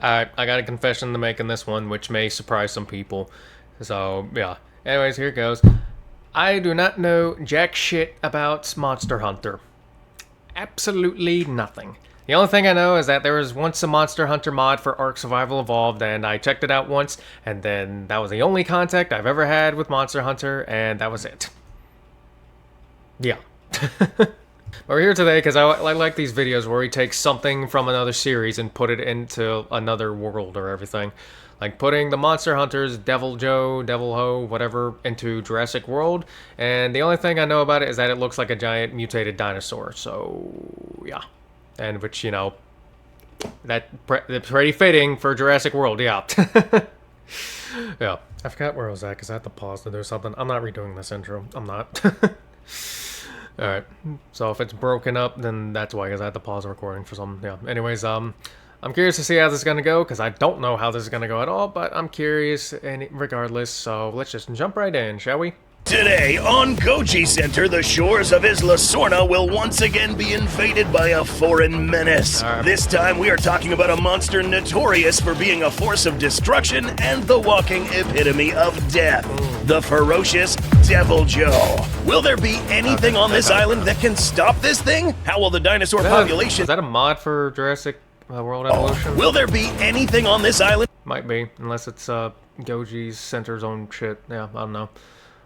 Alright, I got a confession to make in this one, which may surprise some people. So, yeah. Anyways, here it goes. I do not know jack shit about Monster Hunter. Absolutely nothing. The only thing I know is that there was once a Monster Hunter mod for Ark Survival Evolved, and I checked it out once, and then that was the only contact I've ever had with Monster Hunter, and that was it. Yeah. But we're here today because I like these videos where he takes something from another series and put it into another world or everything. Like putting the Monster Hunters, Deviljho, whatever, into Jurassic World. And the only thing I know about it is that it looks like a giant mutated dinosaur. So, yeah. And which, you know, that's pretty fitting for Jurassic World, yeah. Yeah. I forgot where I was at because I had to pause to do something. I'm not redoing this intro. I'm not. Alright, so if it's broken up, then that's why, because I had to pause the recording for some, yeah. Anyways, I'm curious to see how this is going to go, because I don't know how this is going to go at all, but I'm curious regardless, so let's just jump right in, shall we? Today on Goji Center, the shores of Isla Sorna will once again be invaded by a foreign menace. Right. This time we are talking about a monster notorious for being a force of destruction and the walking epitome of death. The ferocious Deviljho. Will there be anything on this island that can stop this thing? How will the dinosaur population... Is that a mod for Jurassic World Evolution? Will there be anything on this island? Might be, unless it's Goji Center's own shit. Yeah, I don't know.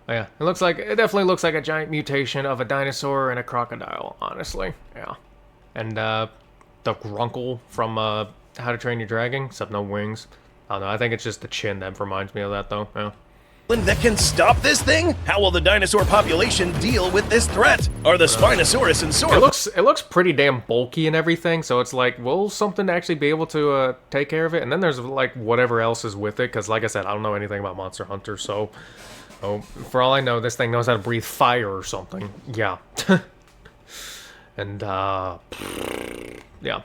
Oh, yeah, it definitely looks like a giant mutation of a dinosaur and a crocodile, honestly. Yeah. And the Grunkle from How to Train Your Dragon, except no wings. I don't know, I think it's just the chin that reminds me of that, though. Yeah. That can stop this thing? How will the dinosaur population deal with this threat? Are the Spinosaurus and Sauropus... It looks pretty damn bulky and everything, so it's like, will something actually be able to take care of it? And then there's like whatever else is with it, because like I said, I don't know anything about Monster Hunter, so... Oh, for all I know, this thing knows how to breathe fire or something. Yeah. And, yeah.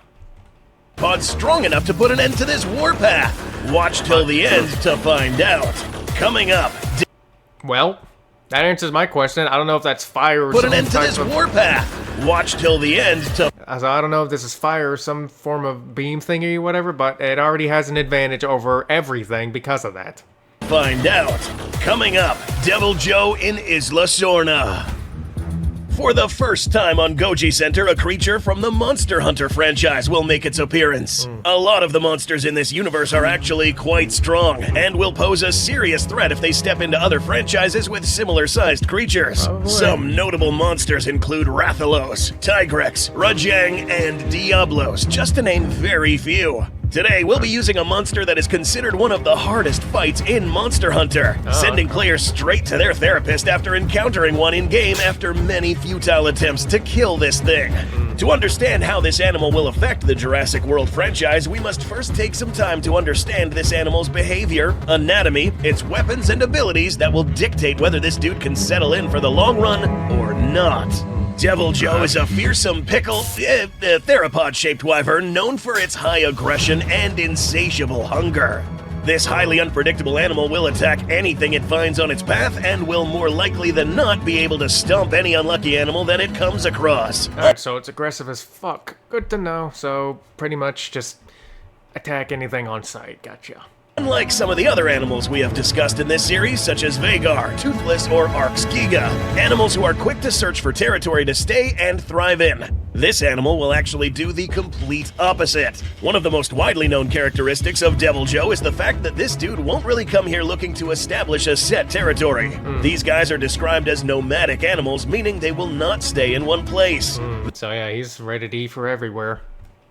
Pod strong enough to put an end to this warpath. Watch till the end to find out. Coming up. Well, that answers my question. I don't know if that's fire or put an end to this warpath. Watch till the end to... So I don't know if this is fire or some form of beam thingy or whatever, but it already has an advantage over everything because of that. Find out. Coming up, Deviljho in Isla Sorna. For the first time on Goji Center, a creature from the Monster Hunter franchise will make its appearance. A lot of the monsters in this universe are actually quite strong, and will pose a serious threat if they step into other franchises with similar-sized creatures. Some notable monsters include Rathalos, Tigrex, Rajang, and Diablos, just to name very few. Today, we'll be using a monster that is considered one of the hardest fights in Monster Hunter, sending players straight to their therapist after encountering one in-game after many futile attempts to kill this thing. To understand how this animal will affect the Jurassic World franchise, we must first take some time to understand this animal's behavior, anatomy, its weapons, and abilities that will dictate whether this dude can settle in for the long run or not. Deviljho is a fearsome theropod-shaped wyvern known for its high aggression and insatiable hunger. This highly unpredictable animal will attack anything it finds on its path and will more likely than not be able to stomp any unlucky animal that it comes across. Alright, so it's aggressive as fuck. Good to know. So pretty much just attack anything on sight. Gotcha. Unlike some of the other animals we have discussed in this series, such as Vagar, Toothless, or Arxgiga, animals who are quick to search for territory to stay and thrive in. This animal will actually do the complete opposite. One of the most widely known characteristics of Deviljho is the fact that this dude won't really come here looking to establish a set territory. These guys are described as nomadic animals, meaning they will not stay in one place. So yeah, he's ready to eat for everywhere.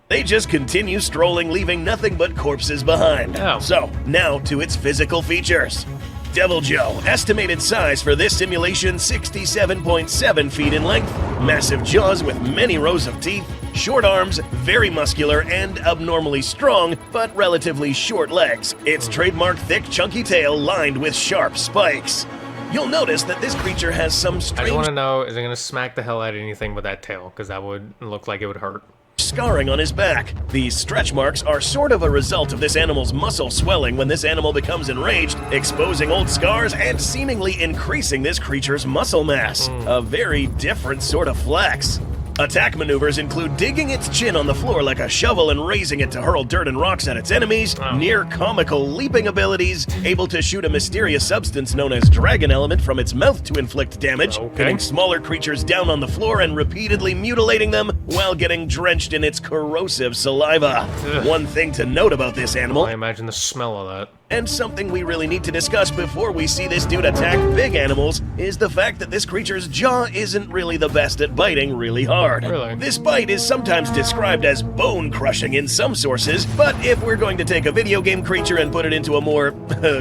They just continue strolling, leaving nothing but corpses behind. Oh. So, now to its physical features. Deviljho, estimated size for this simulation 67.7 feet in length, massive jaws with many rows of teeth, short arms, very muscular and abnormally strong, but relatively short legs. Its trademark thick, chunky tail lined with sharp spikes. You'll notice that this creature has some strange... I just want to know, is it going to smack the hell out of anything with that tail? Because that would look like it would hurt. Scarring on his back. These stretch marks are sort of a result of this animal's muscle swelling when this animal becomes enraged, exposing old scars and seemingly increasing this creature's muscle mass. A very different sort of flex. Attack maneuvers include digging its chin on the floor like a shovel and raising it to hurl dirt and rocks at its enemies, near-comical leaping abilities, able to shoot a mysterious substance known as dragon element from its mouth to inflict damage, hitting smaller creatures down on the floor and repeatedly mutilating them while getting drenched in its corrosive saliva. One thing to note about this animal, I imagine the smell of that. and something we really need to discuss before we see this dude attack big animals, is the fact that this creature's jaw isn't really the best at biting really hard. Really? This bite is sometimes described as bone-crushing in some sources, but if we're going to take a video game creature and put it into a more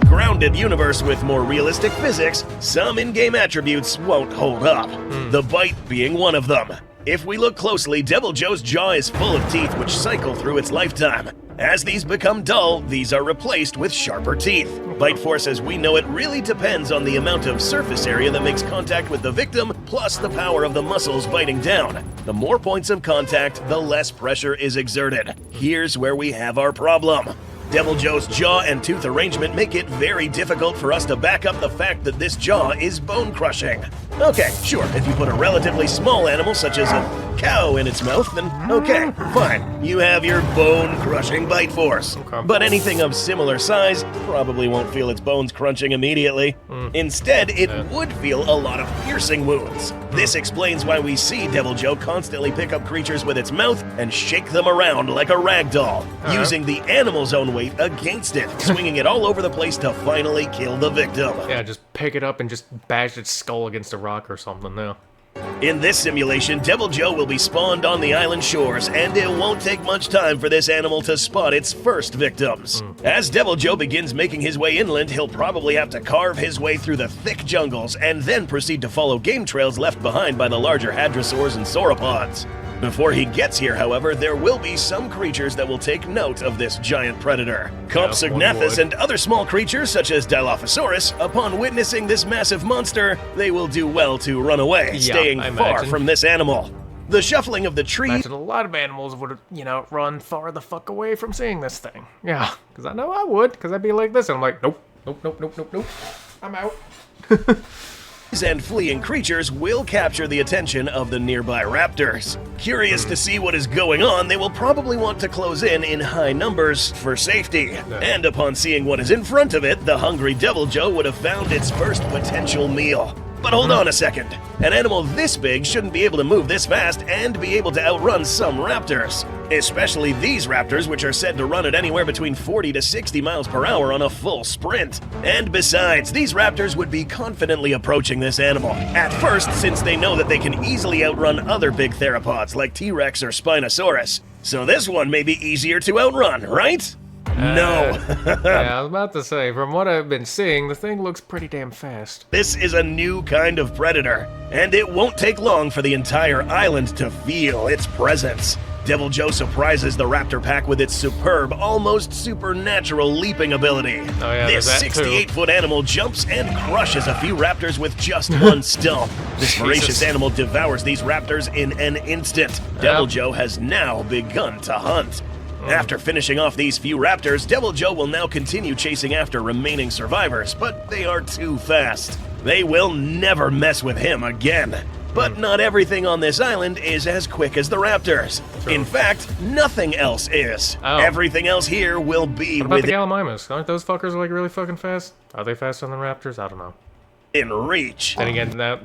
grounded universe with more realistic physics, some in-game attributes won't hold up. The bite being one of them. If we look closely, Deviljho's jaw is full of teeth which cycle through its lifetime. As these become dull, these are replaced with sharper teeth. Bite force as we know it really depends on the amount of surface area that makes contact with the victim, plus the power of the muscles biting down. The more points of contact, the less pressure is exerted. Here's where we have our problem. Deviljho's jaw and tooth arrangement make it very difficult for us to back up the fact that this jaw is bone-crushing. Okay, sure, if you put a relatively small animal such as a cow in its mouth, then okay, fine. You have your bone-crushing bite force. But anything of similar size probably won't feel its bones crunching immediately. Instead, it would feel a lot of piercing wounds. This explains why we see Deviljho constantly pick up creatures with its mouth and shake them around like a rag doll, using the animal's own weight against it, swinging it all over the place to finally kill the victim. Yeah, just pick it up and just bash its skull against a rock or something now. In this simulation, Deviljho will be spawned on the island shores, and it won't take much time for this animal to spot its first victims. As Deviljho begins making his way inland, he'll probably have to carve his way through the thick jungles, and then proceed to follow game trails left behind by the larger hadrosaurs and sauropods. Before he gets here, however, there will be some creatures that will take note of this giant predator. Compsognathus and other small creatures, such as Dilophosaurus, upon witnessing this massive monster, they will do well to run away, staying far from this animal. The shuffling of the trees... Imagine a lot of animals would, run far the fuck away from seeing this thing. Yeah, because I know I would, because I'd be like this, and I'm like, nope, nope, nope, nope, nope, nope, I'm out. and fleeing creatures will capture the attention of the nearby raptors. Curious to see what is going on, they will probably want to close in high numbers for safety. And upon seeing what is in front of it, the hungry Deviljho would have found its first potential meal. But hold on a second. An animal this big shouldn't be able to move this fast and be able to outrun some raptors. Especially these raptors, which are said to run at anywhere between 40 to 60 miles per hour on a full sprint. And besides, these raptors would be confidently approaching this animal. At first, since they know that they can easily outrun other big theropods like T-Rex or Spinosaurus. So this one may be easier to outrun, right? No. Yeah, I was about to say, from what I've been seeing, the thing looks pretty damn fast. This is a new kind of predator, and it won't take long for the entire island to feel its presence. Deviljho surprises the raptor pack with its superb, almost supernatural leaping ability. Oh yeah, this 68-foot animal jumps and crushes a few raptors with just one stomp. This voracious animal devours these raptors in an instant. Deviljho has now begun to hunt. After finishing off these few raptors, Deviljho will now continue chasing after remaining survivors, but they are too fast. They will never mess with him again. But not everything on this island is as quick as the raptors. True. In fact, nothing else is. Everything else here will be what about the Gallimimus? Aren't those fuckers like really fucking fast? Are they faster than raptors? I don't know. In reach. Then again, I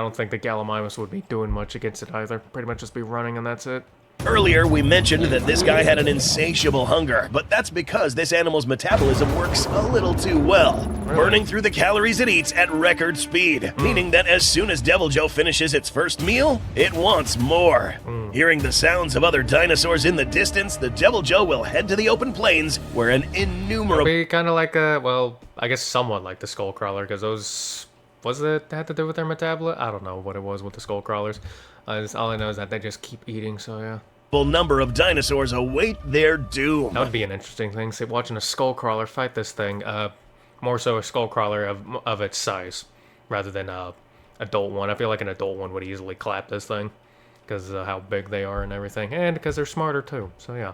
don't think the Gallimimus would be doing much against it either. Pretty much just be running and that's it. Earlier, we mentioned that this guy had an insatiable hunger, but that's because this animal's metabolism works a little too well, burning through the calories it eats at record speed, meaning that as soon as Deviljho finishes its first meal, it wants more. Hearing the sounds of other dinosaurs in the distance, the Deviljho will head to the open plains where an innumerable... It'll be kind of like well, I guess somewhat like the skull crawler, because those... had to do with their metabolism? I don't know what it was with the skull crawlers. All I know is that they just keep eating, so yeah. Number of dinosaurs await their doom. That would be an interesting thing. Say, watching a skull crawler fight this thing. More so a skull crawler of its size, rather than a adult one. I feel like an adult one would easily clap this thing because of how big they are and everything, and because they're smarter too. So yeah.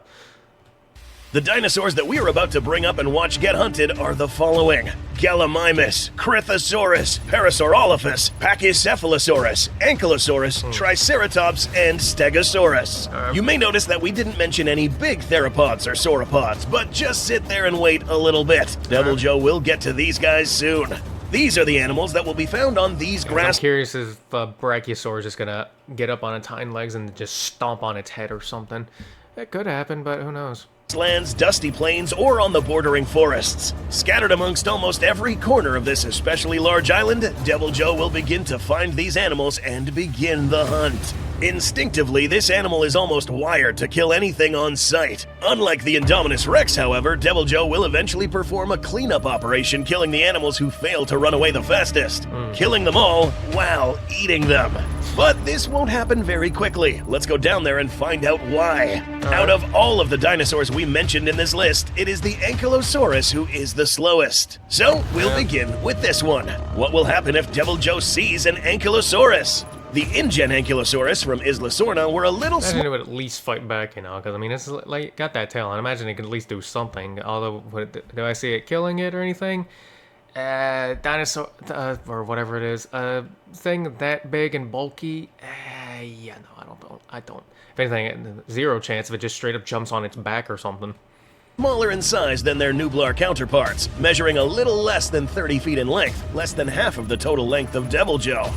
The dinosaurs that we are about to bring up and watch get hunted are the following: Gallimimus, Crithosaurus, Parasaurolophus, Pachycephalosaurus, Ankylosaurus, Triceratops, and Stegosaurus. You may notice that we didn't mention any big theropods or sauropods, but just sit there and wait a little bit. Deviljho will get to these guys soon. These are the animals that will be found on these grass. I'm curious if Brachiosaurus is gonna get up on its hind legs and just stomp on its head or something. It could happen, but who knows? Lands, dusty plains, or on the bordering forests. Scattered amongst almost every corner of this especially large island, Deviljho will begin to find these animals and begin the hunt. Instinctively, this animal is almost wired to kill anything on sight. Unlike the Indominus Rex, however, Deviljho will eventually perform a cleanup operation, killing the animals who fail to run away the fastest, killing them all while eating them. But this won't happen very quickly. Let's go down there and find out why. Out of all of the dinosaurs we mentioned in this list, it is the Ankylosaurus who is the slowest. So, we'll begin with this one. What will happen if Deviljho sees an Ankylosaurus? The InGen Ankylosaurus from Isla Sorna were a little I it would at least fight back, you know, because I mean, it's like got that tail. I imagine it could at least do something. Although, do I see it killing it or anything? Dinosaur or whatever it is, thing that big and bulky. Yeah, no, I don't. If anything, zero chance if it just straight up jumps on its back or something. Smaller in size than their nublar counterparts, measuring a little less than 30 feet in length, less than half of the total length of Deviljho.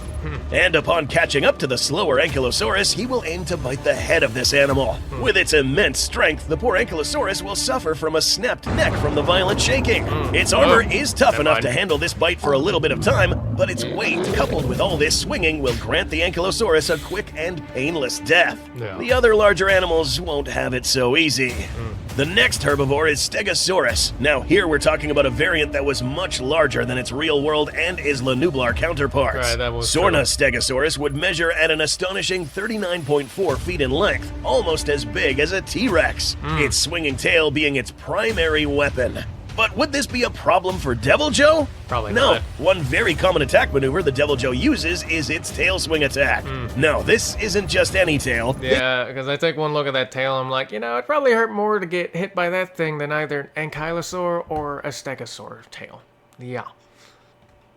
And upon catching up to the slower Ankylosaurus, he will aim to bite the head of this animal. With its immense strength, the poor Ankylosaurus will suffer from a snapped neck from the violent shaking. Its armor is tough enough to handle this bite for a little bit of time, but its weight, coupled with all this swinging, will grant the Ankylosaurus a quick and painless death. The other larger animals won't have it so easy. The next herbivore is Stegosaurus. Now here we're talking about a variant that was much larger than its real-world and Isla Nublar counterparts. Sorna Stegosaurus would measure at an astonishing 39.4 feet in length, almost as big as a T-Rex, its swinging tail being its primary weapon. But would this be a problem for Deviljho? Probably no. not. One very common attack maneuver the Deviljho uses is its tail swing attack. No, this isn't just any tail. Yeah, because I take one look at that tail, I'm like, you know, it'd probably hurt more to get hit by that thing than either an Ankylosaur or a Stegosaur tail. Yeah.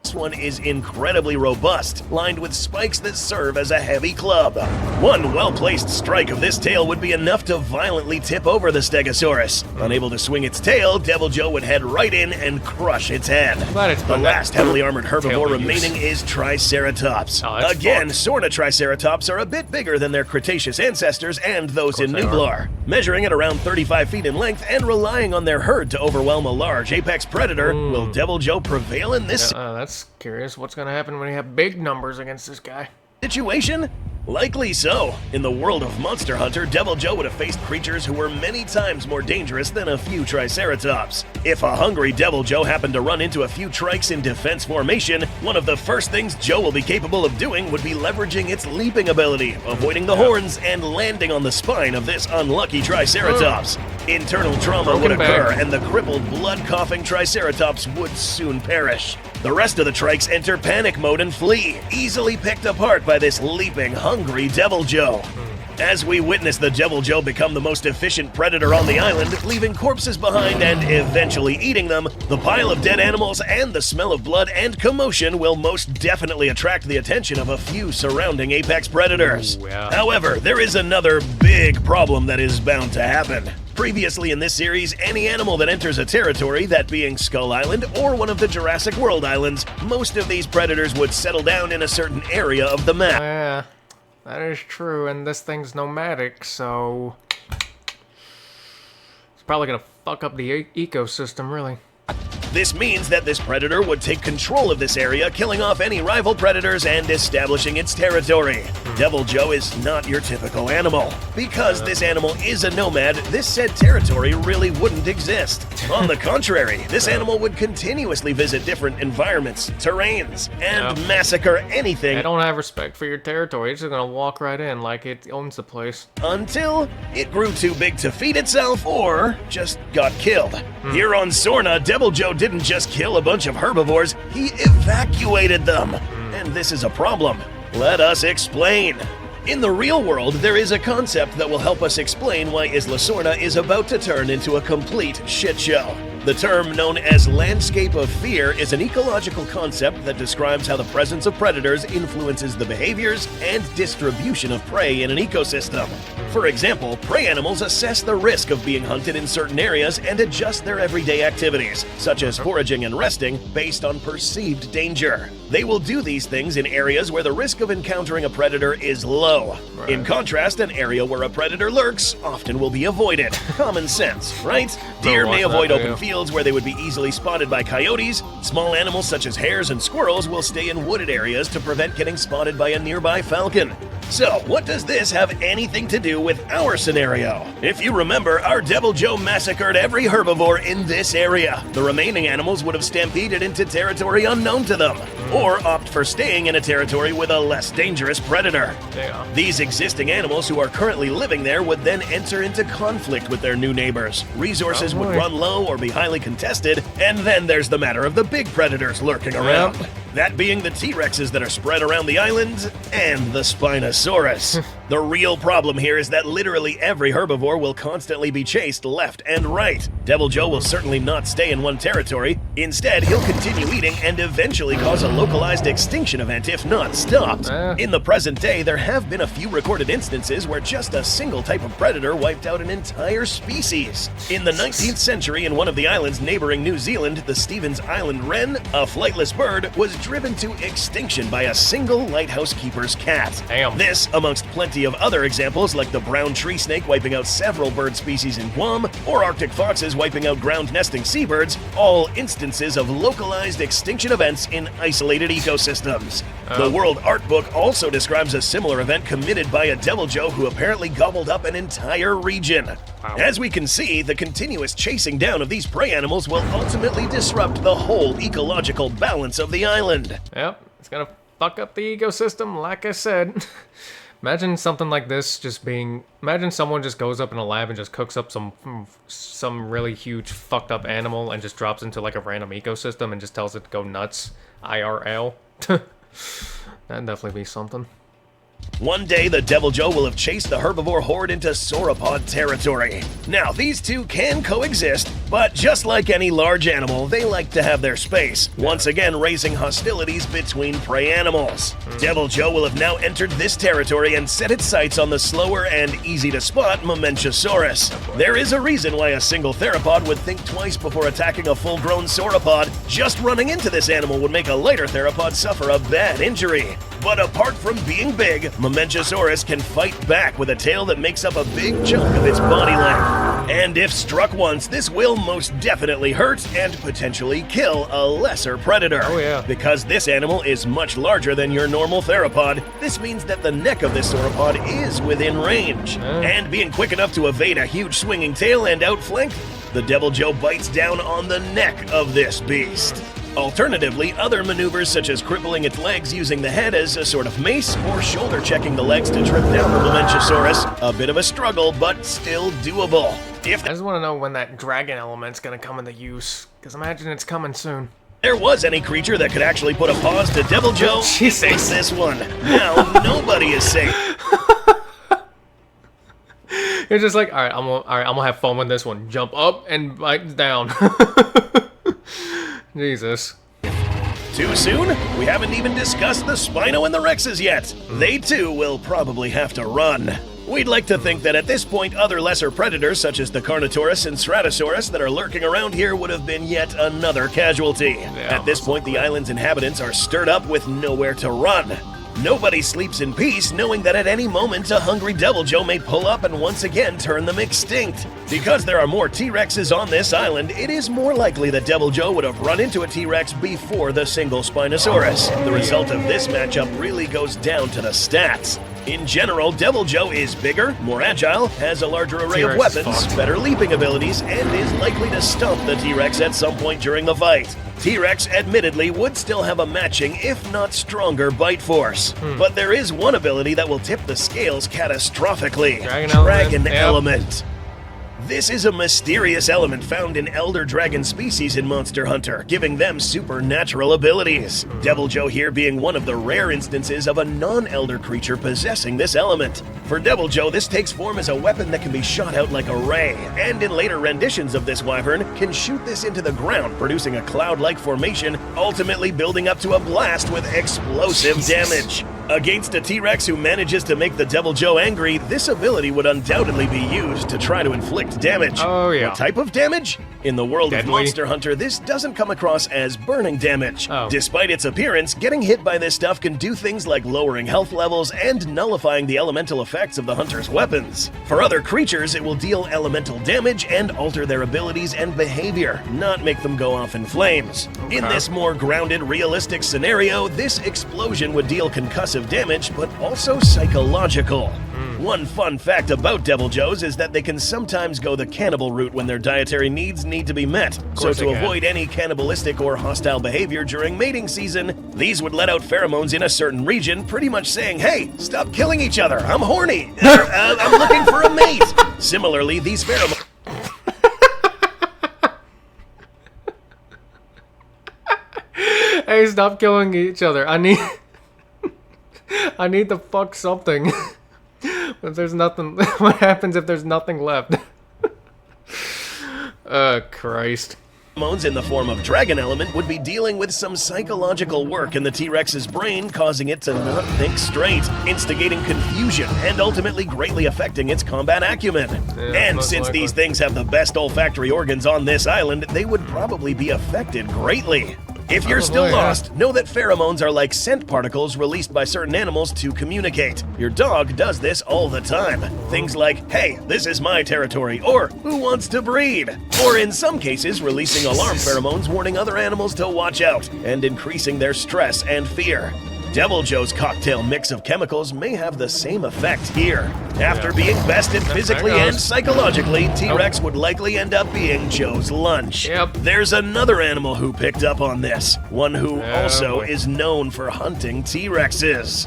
This one is incredibly robust, lined with spikes that serve as a heavy club. One well-placed strike of this tail would be enough to violently tip over the Stegosaurus. Unable to swing its tail, Deviljho would head right in and crush its head. The last heavily armored herbivore remaining is Triceratops. Again, Sorna Triceratops are a bit bigger than their Cretaceous ancestors and those in Nublar. Measuring at around 35 feet in length and relying on their herd to overwhelm a large apex predator, will Deviljho prevail in this that's curious. What's gonna happen when you have big numbers against this guy? situation? Likely so. In the world of Monster Hunter, Deviljho would have faced creatures who were many times more dangerous than a few Triceratops. If a hungry Deviljho happened to run into a few trikes in defense formation, one of the first things Joe will be capable of doing would be leveraging its leaping ability, avoiding the horns, and landing on the spine of this unlucky Triceratops. Internal trauma would occur, and the crippled, blood-coughing Triceratops would soon perish. The rest of the trikes enter panic mode and flee, easily picked apart by this leaping, hungry Deviljho. As we witness the Deviljho become the most efficient predator on the island, leaving corpses behind and eventually eating them, the pile of dead animals and the smell of blood and commotion will most definitely attract the attention of a few surrounding apex predators. However, there is another big problem that is bound to happen. Previously in this series, any animal that enters a territory, that being Skull Island or one of the Jurassic World islands, most of these predators would settle down in a certain area of the map. Yeah, that is true, and this thing's nomadic, so it's probably gonna fuck up the ecosystem, really. This means that this predator would take control of this area, killing off any rival predators and establishing its territory. Deviljho is not your typical animal. Because this animal is a nomad, this said territory really wouldn't exist. On the contrary, this animal would continuously visit different environments, terrains, and massacre anything. I don't have respect for your territory. It's just gonna walk right in like it owns the place. Until it grew too big to feed itself or just got killed. Here on Sorna, Deviljho didn't just kill a bunch of herbivores, he evacuated them. And this is a problem. Let us explain. In the real world, there is a concept that will help us explain why Isla Sorna is about to turn into a complete shit show. The term known as landscape of fear is an ecological concept that describes how the presence of predators influences the behaviors and distribution of prey in an ecosystem. For example, prey animals assess the risk of being hunted in certain areas and adjust their everyday activities, such as foraging and resting, based on perceived danger. They will do these things in areas where the risk of encountering a predator is low. In contrast, an area where a predator lurks often will be avoided. Common sense, right? Deer may avoid open fields where they would be easily spotted by coyotes. Small animals such as hares and squirrels will stay in wooded areas to prevent getting spotted by a nearby falcon. So, what does this have anything to do with our scenario? If you remember, our Deviljho massacred every herbivore in this area. The remaining animals would have stampeded into territory unknown to them, or opt for staying in a territory with a less dangerous predator. These existing animals who are currently living there would then enter into conflict with their new neighbors. Resources would run low or be highly contested, and then there's the matter of the big predators lurking around. That being the T-Rexes that are spread around the island, and the Spinosaurus. The real problem here is that literally every herbivore will constantly be chased left and right. Deviljho will certainly not stay in one territory. Instead, he'll continue eating and eventually cause a localized extinction event if not stopped. In the present day, there have been a few recorded instances where just a single type of predator wiped out an entire species. In the 19th century, in one of the islands neighboring New Zealand, the Stevens Island wren, a flightless bird, was driven to extinction by a single lighthouse keeper's cat. Damn. This, amongst plenty of other examples like the brown tree snake wiping out several bird species in Guam, or Arctic foxes wiping out ground-nesting seabirds, all instances of localized extinction events in isolated ecosystems. The World Art Book also describes a similar event committed by a Deviljho who apparently gobbled up an entire region. As we can see, the continuous chasing down of these prey animals will ultimately disrupt the whole ecological balance of the island. Yep, it's gonna fuck up the ecosystem, like I said. Imagine something like this just being... Imagine someone just goes up in a lab and just cooks up some really huge fucked up animal and just drops into like a random ecosystem and just tells it to go nuts. IRL. That'd definitely be something. One day, the Deviljho will have chased the herbivore horde into sauropod territory. Now, these two can coexist, but just like any large animal, they like to have their space, once again raising hostilities between prey animals. Deviljho will have now entered this territory and set its sights on the slower and easy-to-spot Massacre. There is a reason why a single theropod would think twice before attacking a full-grown sauropod. Just running into this animal would make a lighter theropod suffer a bad injury. But apart from being big, Massacre can fight back with a tail that makes up a big chunk of its body length. And if struck once, this will most definitely hurt and potentially kill a lesser predator. Oh yeah. Because this animal is much larger than your normal theropod, this means that the neck of this sauropod is within range. And being quick enough to evade a huge swinging tail and outflank, the Deviljho bites down on the neck of this beast. Alternatively, other maneuvers such as crippling its legs using the head as a sort of mace or shoulder checking the legs to trip down the Massacre, a bit of a struggle, but still doable. I just want to know when that dragon element's gonna come into use, because imagine it's coming soon. There was any creature that could actually put a pause to Deviljho, Jesus. it's this one. Now nobody is safe. You're just like, alright, I'm gonna have fun with this one. Jump up and bite down. Jesus. Too soon? We haven't even discussed the Spino and the Rexes yet. They too will probably have to run. We'd like to think that at this point other lesser predators such as the Carnotaurus and Stratosaurus that are lurking around here would have been yet another casualty. At this point the island's inhabitants are stirred up with nowhere to run. Nobody sleeps in peace knowing that at any moment a hungry Deviljho may pull up and once again turn them extinct. Because there are more T-Rexes on this island, it is more likely that Deviljho would have run into a T-Rex before the single Spinosaurus. The result of this matchup really goes down to the stats. In general, Deviljho is bigger, more agile, has a larger array of weapons, better leaping abilities, and is likely to stump the T-Rex at some point during the fight. T-Rex admittedly would still have a matching, if not stronger, bite force. But there is one ability that will tip the scales catastrophically. Dragon Element. This is a mysterious element found in elder dragon species in Monster Hunter, giving them supernatural abilities. Deviljho here being one of the rare instances of a non-elder creature possessing this element. For Deviljho, this takes form as a weapon that can be shot out like a ray, and in later renditions of this wyvern, can shoot this into the ground, producing a cloud-like formation, ultimately building up to a blast with explosive damage. Against a T-Rex who manages to make the Deviljho angry, this ability would undoubtedly be used to try to inflict damage. Oh, yeah. What type of damage? In the world Deadly. of Monster Hunter, this doesn't come across as burning damage. Oh. Despite its appearance, getting hit by this stuff can do things like lowering health levels and nullifying the elemental effects of the hunter's weapons. For other creatures, it will deal elemental damage and alter their abilities and behavior, not make them go off in flames. In this more grounded, realistic scenario, this explosion would deal concussive damage, but also psychological. One fun fact about Deviljhos is that they can sometimes go the cannibal route when their dietary needs need to be met. So course to they can. avoid any cannibalistic or hostile behavior during mating season, these would let out pheromones in a certain region, pretty much saying, "Hey, stop killing each other, I'm horny, I'm looking for a mate." Similarly, these pheromones... Hey, stop killing each other. I need to fuck something. But there's nothing. What happens if there's nothing left? Christ. Pheromones in the form of dragon element would be dealing with some psychological work in the T-Rex's brain, causing it to not think straight, instigating confusion, and ultimately greatly affecting its combat acumen. And most since likely. these things have the best olfactory organs on this island, they would probably be affected greatly. If you're still Probably, yeah. lost, know that pheromones are like scent particles released by certain animals to communicate. Your dog does this all the time. Things like, "Hey, this is my territory," or "Who wants to breed?" Or in some cases, releasing alarm pheromones warning other animals to watch out and increasing their stress and fear. Deviljho's cocktail mix of chemicals may have the same effect here. After being bested physically There and goes. psychologically, T-Rex would likely end up being Joe's lunch. Yep. There's another animal who picked up on this, one who also boy. is known for hunting T-Rexes.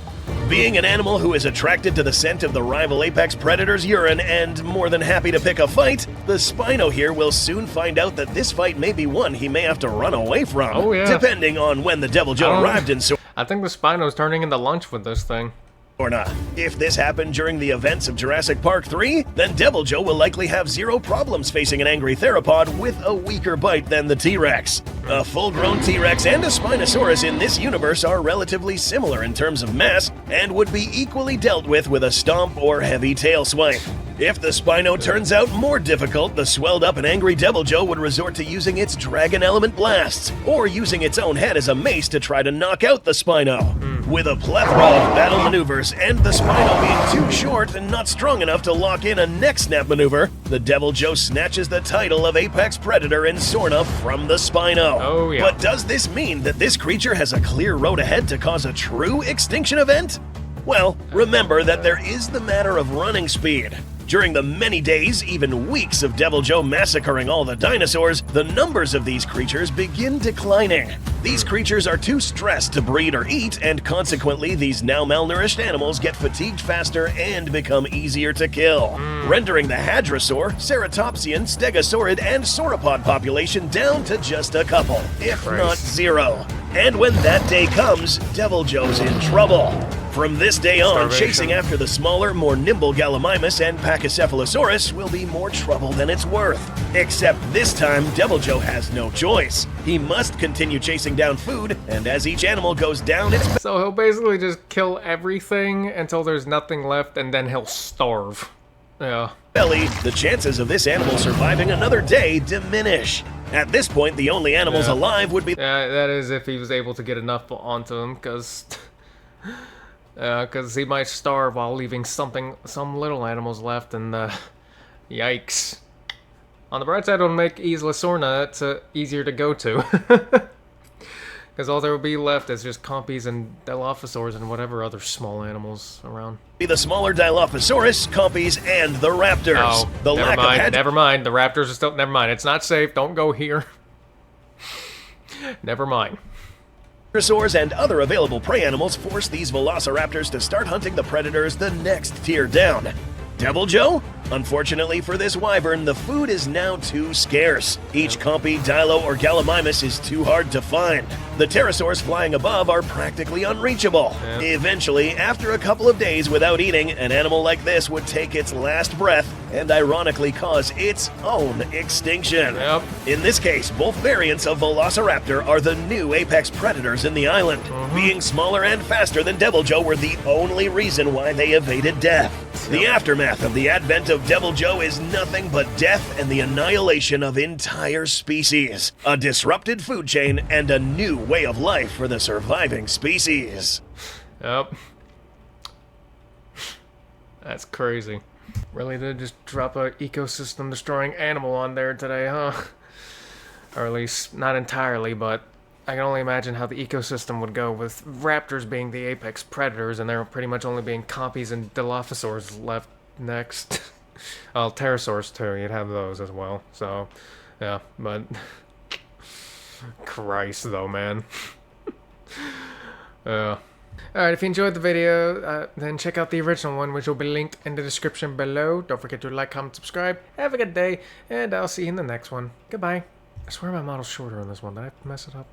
Being an animal who is attracted to the scent of the rival apex predator's urine and more than happy to pick a fight, the Spino here will soon find out that this fight may be one he may have to run away from, Oh, yeah. depending on when the Deviljho don't- arrived in I think the Spino's turning into lunch with this thing. Sorna. If this happened during the events of Jurassic Park 3, then Deviljho will likely have zero problems facing an angry theropod with a weaker bite than the T-Rex. A full-grown T-Rex and a Spinosaurus in this universe are relatively similar in terms of mass and would be equally dealt with a stomp or heavy tail swipe. If the Spino turns out more difficult, the swelled up and angry Deviljho would resort to using its dragon element blasts, or using its own head as a mace to try to knock out the Spino. With a plethora of battle maneuvers, and the Spino being too short and not strong enough to lock in a neck snap maneuver, the Deviljho snatches the title of Apex Predator in Sorna from the Spino. Oh, yeah. But does this mean that this creature has a clear road ahead to cause a true extinction event? Well, remember that there is the matter of running speed. During the many days, even weeks of Deviljho massacring all the dinosaurs, the numbers of these creatures begin declining. These creatures are too stressed to breed or eat, and consequently, these now malnourished animals get fatigued faster and become easier to kill, rendering the Hadrosaur, Ceratopsian, Stegosaurid, and Sauropod population down to just a couple, if not zero. And when that day comes, Deviljho's in trouble. From this day on, Starvation. chasing after the smaller, more nimble Gallimimus and Pachycephalosaurus will be more trouble than it's worth. Except this time, Deviljho has no choice. He must continue chasing down food, and as each animal goes down its So he'll basically just kill everything until there's nothing left, and then he'll starve. Yeah. belly, the chances of this animal surviving another day diminish. At this point, the only animals Yeah. alive would be Yeah, that is if he was able to get enough onto him, because he might starve while leaving some little animals left, and yikes. On the bright side, it'll make Isla Sorna it's easier to go to, because all there will be left is just compies and Dilophosaurs and whatever other small animals around. the smaller Dilophosaurus, compies, and the raptors. Oh, the never lack mind, of never mind. The raptors are still. Never mind. It's not safe. Don't go here. Never mind. Hadrosaurs and other available prey animals force these velociraptors to start hunting the predators the next tier down. Deviljho? Unfortunately for this wyvern, the food is now too scarce. Each compy, dilo, or gallimimus is too hard to find. The pterosaurs flying above are practically unreachable. Yep. Eventually, after a couple of days without eating, an animal like this would take its last breath and ironically cause its own extinction. Yep. In this case, both variants of Velociraptor are the new apex predators in the island. Being smaller and faster than Deviljho were the only reason why they evaded death. The aftermath of the advent of Deviljho is nothing but death and the annihilation of entire species, a disrupted food chain, and a new way of life for the surviving species. Yep. That's crazy. Really did just drop a ecosystem destroying animal on there today, huh? Or at least not entirely, but I can only imagine how the ecosystem would go with raptors being the apex predators and there pretty much only being compies and dilophosaurs left next. Well, pterosaurs too, you'd have those as well. So, yeah, but Christ though, man. Alright, if you enjoyed the video, then check out the original one, which will be linked in the description below. Don't forget to like, comment, subscribe. Have a good day, and I'll see you in the next one. Goodbye. I swear my model's shorter on this one. Did I mess it up?